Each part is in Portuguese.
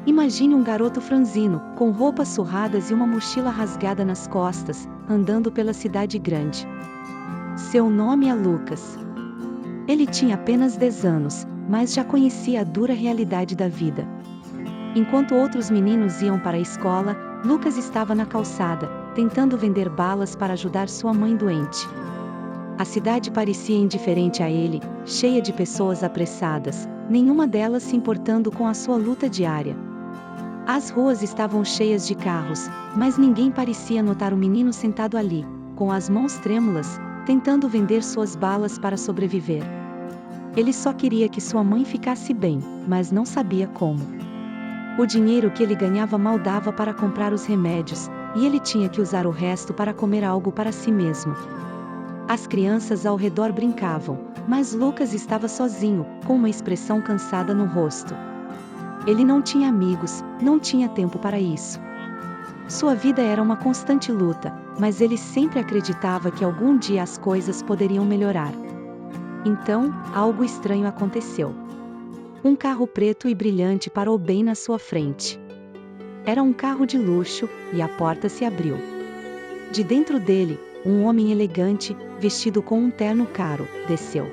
Imagine um garoto franzino, com roupas surradas e uma mochila rasgada nas costas, andando pela cidade grande. Seu nome é Lucas. Ele tinha apenas 10 anos, mas já conhecia a dura realidade da vida. Enquanto outros meninos iam para a escola, Lucas estava na calçada, tentando vender balas para ajudar sua mãe doente. A cidade parecia indiferente a ele, cheia de pessoas apressadas, nenhuma delas se importando com a sua luta diária. As ruas estavam cheias de carros, mas ninguém parecia notar o menino sentado ali, com as mãos trêmulas, tentando vender suas balas para sobreviver. Ele só queria que sua mãe ficasse bem, mas não sabia como. O dinheiro que ele ganhava mal dava para comprar os remédios, e ele tinha que usar o resto para comer algo para si mesmo. As crianças ao redor brincavam, mas Lucas estava sozinho, com uma expressão cansada no rosto. Ele não tinha amigos, não tinha tempo para isso. Sua vida era uma constante luta, mas ele sempre acreditava que algum dia as coisas poderiam melhorar. Então, algo estranho aconteceu. Um carro preto e brilhante parou bem na sua frente. Era um carro de luxo, e a porta se abriu. De dentro dele, um homem elegante, vestido com um terno caro, desceu.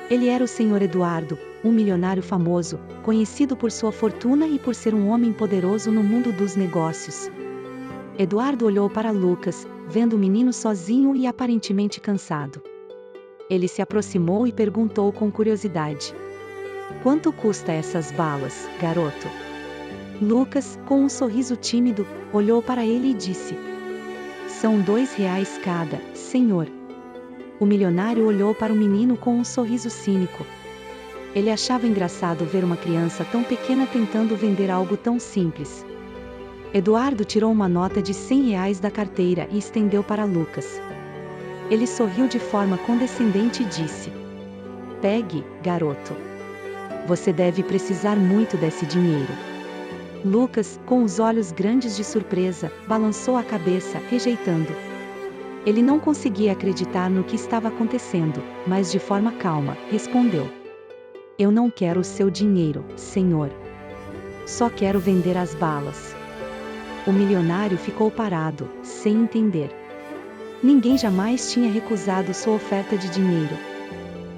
Ele era o Sr. Eduardo, um milionário famoso, conhecido por sua fortuna e por ser um homem poderoso no mundo dos negócios. Eduardo olhou para Lucas, vendo o menino sozinho e aparentemente cansado. Ele se aproximou e perguntou com curiosidade: "Quanto custa essas balas, garoto?" Lucas, com um sorriso tímido, olhou para ele e disse: "São R$ 2 cada, senhor." O milionário olhou para o menino com um sorriso cínico. Ele achava engraçado ver uma criança tão pequena tentando vender algo tão simples. Eduardo tirou uma nota de R$ 100 da carteira e estendeu para Lucas. Ele sorriu de forma condescendente e disse: "Pegue, garoto. Você deve precisar muito desse dinheiro." Lucas, com os olhos grandes de surpresa, balançou a cabeça, rejeitando. Ele não conseguia acreditar no que estava acontecendo, mas de forma calma, respondeu: "Eu não quero o seu dinheiro, senhor. Só quero vender as balas." O milionário ficou parado, sem entender. Ninguém jamais tinha recusado sua oferta de dinheiro.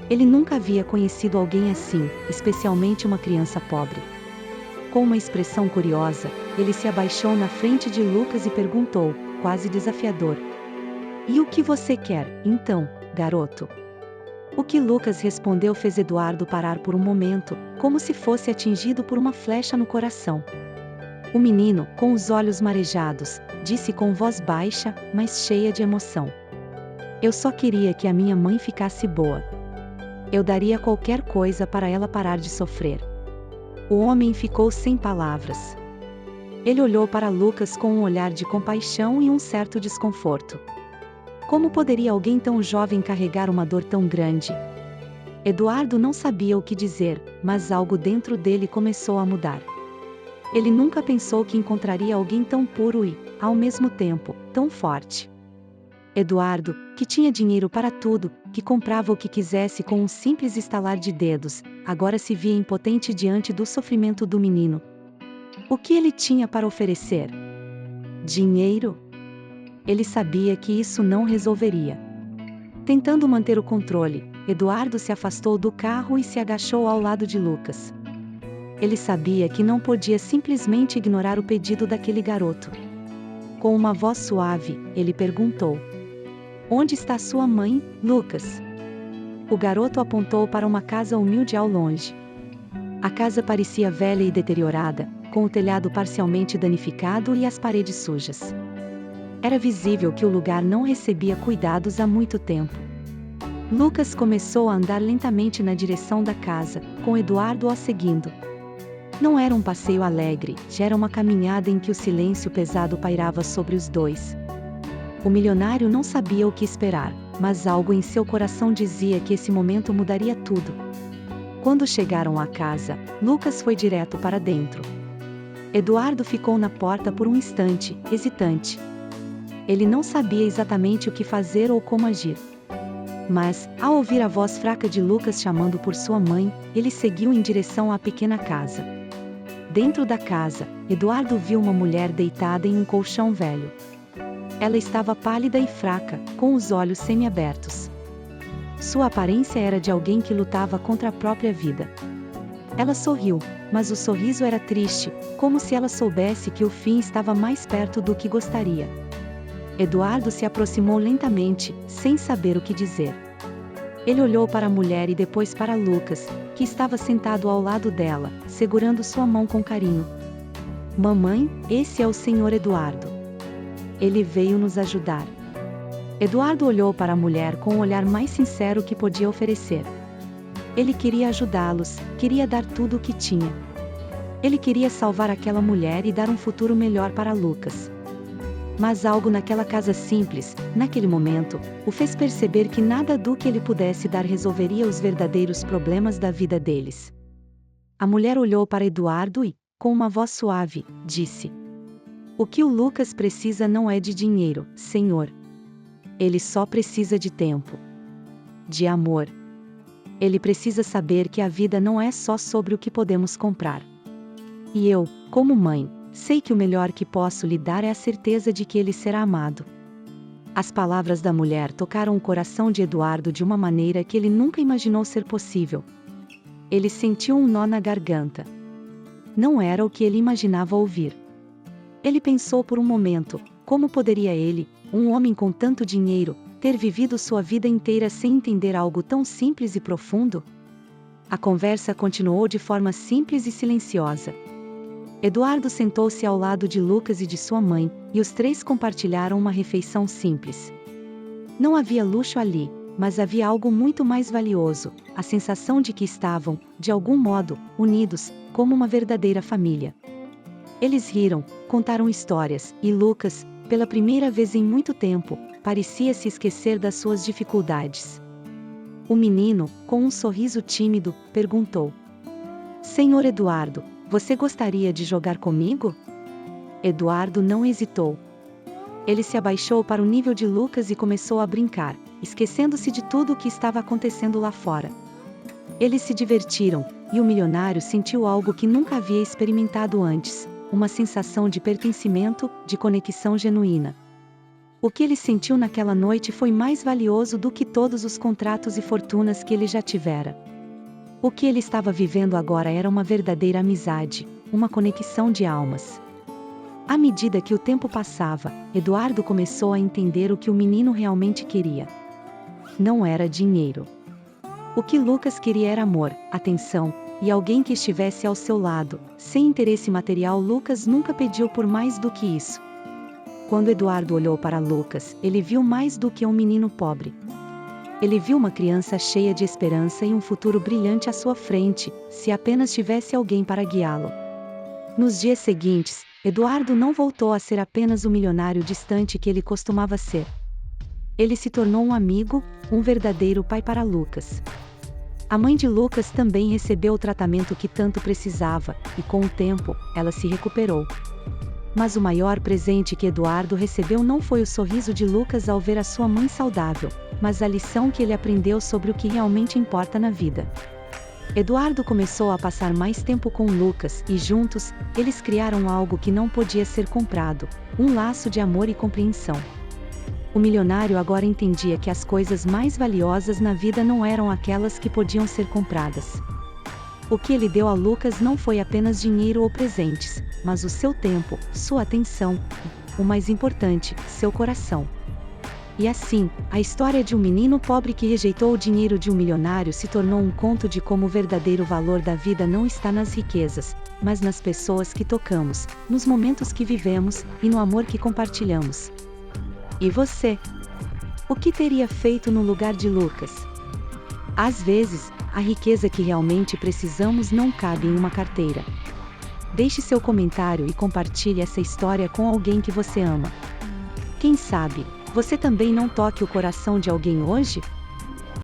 Ele nunca havia conhecido alguém assim, especialmente uma criança pobre. Com uma expressão curiosa, ele se abaixou na frente de Lucas e perguntou, quase desafiador: "E o que você quer, então, garoto?" O que Lucas respondeu fez Eduardo parar por um momento, como se fosse atingido por uma flecha no coração. O menino, com os olhos marejados, disse com voz baixa, mas cheia de emoção: "Eu só queria que a minha mãe ficasse boa. Eu daria qualquer coisa para ela parar de sofrer." O homem ficou sem palavras. Ele olhou para Lucas com um olhar de compaixão e um certo desconforto. Como poderia alguém tão jovem carregar uma dor tão grande? Eduardo não sabia o que dizer, mas algo dentro dele começou a mudar. Ele nunca pensou que encontraria alguém tão puro e, ao mesmo tempo, tão forte. Eduardo, que tinha dinheiro para tudo, que comprava o que quisesse com um simples estalar de dedos, agora se via impotente diante do sofrimento do menino. O que ele tinha para oferecer? Dinheiro? Ele sabia que isso não resolveria. Tentando manter o controle, Eduardo se afastou do carro e se agachou ao lado de Lucas. Ele sabia que não podia simplesmente ignorar o pedido daquele garoto. Com uma voz suave, ele perguntou: "Onde está sua mãe, Lucas?" O garoto apontou para uma casa humilde ao longe. A casa parecia velha e deteriorada, com o telhado parcialmente danificado e as paredes sujas. Era visível que o lugar não recebia cuidados há muito tempo. Lucas começou a andar lentamente na direção da casa, com Eduardo o seguindo. Não era um passeio alegre, já era uma caminhada em que o silêncio pesado pairava sobre os dois. O milionário não sabia o que esperar, mas algo em seu coração dizia que esse momento mudaria tudo. Quando chegaram à casa, Lucas foi direto para dentro. Eduardo ficou na porta por um instante, hesitante. Ele não sabia exatamente o que fazer ou como agir. Mas, ao ouvir a voz fraca de Lucas chamando por sua mãe, ele seguiu em direção à pequena casa. Dentro da casa, Eduardo viu uma mulher deitada em um colchão velho. Ela estava pálida e fraca, com os olhos semiabertos. Sua aparência era de alguém que lutava contra a própria vida. Ela sorriu, mas o sorriso era triste, como se ela soubesse que o fim estava mais perto do que gostaria. Eduardo se aproximou lentamente, sem saber o que dizer. Ele olhou para a mulher e depois para Lucas, que estava sentado ao lado dela, segurando sua mão com carinho. Mamãe, esse é o Sr. Eduardo. Ele veio nos ajudar. Eduardo olhou para a mulher com o olhar mais sincero que podia oferecer. Ele queria ajudá-los, queria dar tudo o que tinha. Ele queria salvar aquela mulher e dar um futuro melhor para Lucas. Mas algo naquela casa simples, naquele momento, o fez perceber que nada do que ele pudesse dar resolveria os verdadeiros problemas da vida deles. A mulher olhou para Eduardo e, com uma voz suave, disse: "O que o Lucas precisa não é de dinheiro, senhor. Ele só precisa de tempo. De amor. Ele precisa saber que a vida não é só sobre o que podemos comprar. E eu, como mãe, sei que o melhor que posso lhe dar é a certeza de que ele será amado." As palavras da mulher tocaram o coração de Eduardo de uma maneira que ele nunca imaginou ser possível. Ele sentiu um nó na garganta. Não era o que ele imaginava ouvir. Ele pensou por um momento, como poderia ele, um homem com tanto dinheiro, ter vivido sua vida inteira sem entender algo tão simples e profundo? A conversa continuou de forma simples e silenciosa. Eduardo sentou-se ao lado de Lucas e de sua mãe, e os três compartilharam uma refeição simples. Não havia luxo ali, mas havia algo muito mais valioso, a sensação de que estavam, de algum modo, unidos, como uma verdadeira família. Eles riram, contaram histórias, e Lucas, pela primeira vez em muito tempo, parecia se esquecer das suas dificuldades. O menino, com um sorriso tímido, perguntou: "Senhor Eduardo, você gostaria de jogar comigo?" Eduardo não hesitou. Ele se abaixou para o nível de Lucas e começou a brincar, esquecendo-se de tudo o que estava acontecendo lá fora. Eles se divertiram, e o milionário sentiu algo que nunca havia experimentado antes, uma sensação de pertencimento, de conexão genuína. O que ele sentiu naquela noite foi mais valioso do que todos os contratos e fortunas que ele já tivera. O que ele estava vivendo agora era uma verdadeira amizade, uma conexão de almas. À medida que o tempo passava, Eduardo começou a entender o que o menino realmente queria. Não era dinheiro. O que Lucas queria era amor, atenção, e alguém que estivesse ao seu lado. Sem interesse material, Lucas nunca pediu por mais do que isso. Quando Eduardo olhou para Lucas, ele viu mais do que um menino pobre. Ele viu uma criança cheia de esperança e um futuro brilhante à sua frente, se apenas tivesse alguém para guiá-lo. Nos dias seguintes, Eduardo não voltou a ser apenas o milionário distante que ele costumava ser. Ele se tornou um amigo, um verdadeiro pai para Lucas. A mãe de Lucas também recebeu o tratamento que tanto precisava, e com o tempo, ela se recuperou. Mas o maior presente que Eduardo recebeu não foi o sorriso de Lucas ao ver a sua mãe saudável, mas a lição que ele aprendeu sobre o que realmente importa na vida. Eduardo começou a passar mais tempo com Lucas e juntos, eles criaram algo que não podia ser comprado, um laço de amor e compreensão. O milionário agora entendia que as coisas mais valiosas na vida não eram aquelas que podiam ser compradas. O que ele deu a Lucas não foi apenas dinheiro ou presentes, mas o seu tempo, sua atenção e, o mais importante, seu coração. E assim, a história de um menino pobre que rejeitou o dinheiro de um milionário se tornou um conto de como o verdadeiro valor da vida não está nas riquezas, mas nas pessoas que tocamos, nos momentos que vivemos e no amor que compartilhamos. E você? O que teria feito no lugar de Lucas? Às vezes, a riqueza que realmente precisamos não cabe em uma carteira. Deixe seu comentário e compartilhe essa história com alguém que você ama. Quem sabe, você também não toque o coração de alguém hoje?